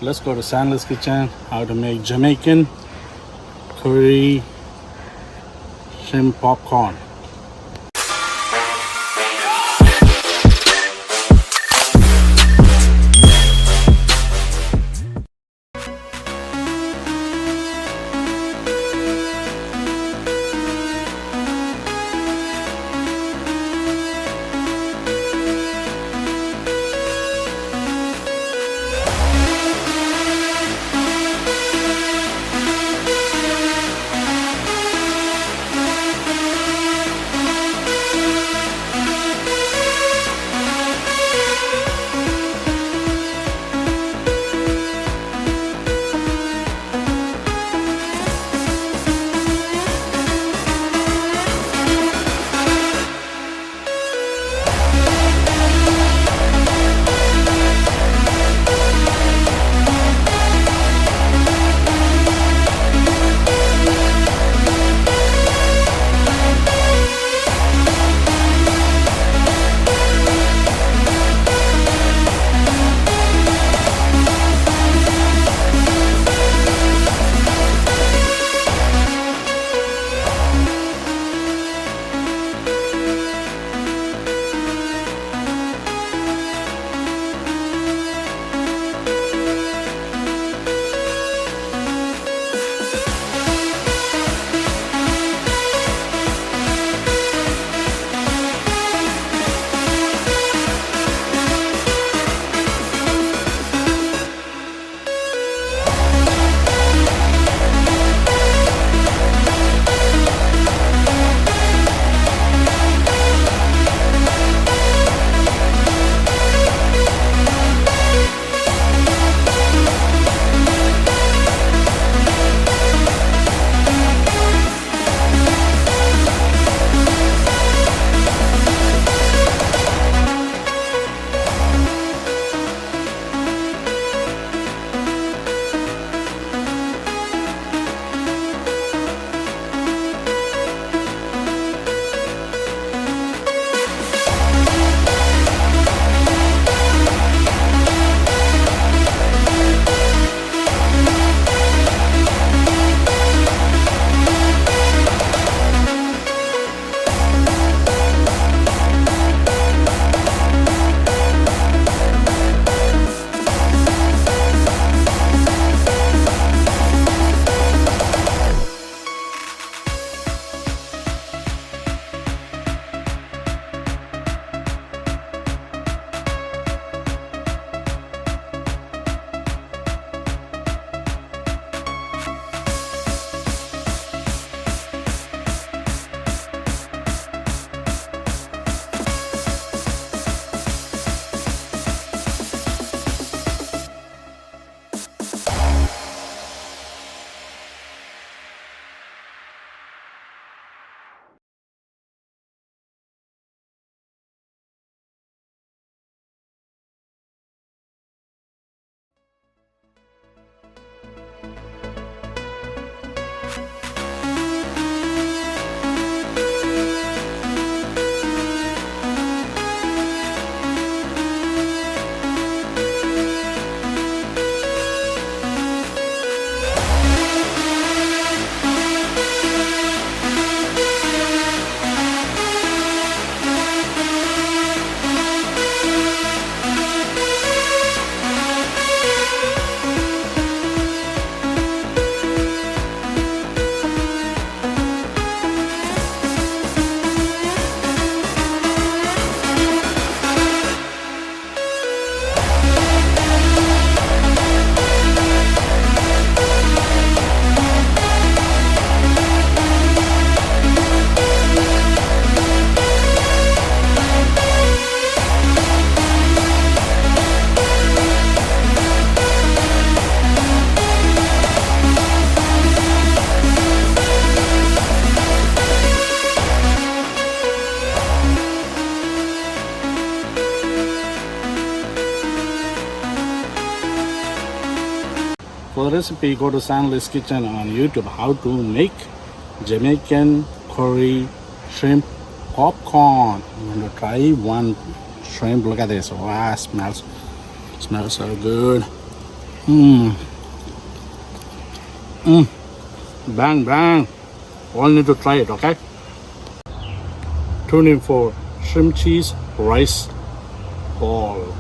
Let's go to Sandler's Kitchen. How to make Jamaican curry shrimp popcorn. For the recipe, go to Sandler's Kitchen on YouTube. How to make Jamaican curry shrimp popcorn. I'm going to try one shrimp. Look at this. Wow, smells so good. Bang, bang. All need to try it, okay? Tune in for shrimp cheese rice ball.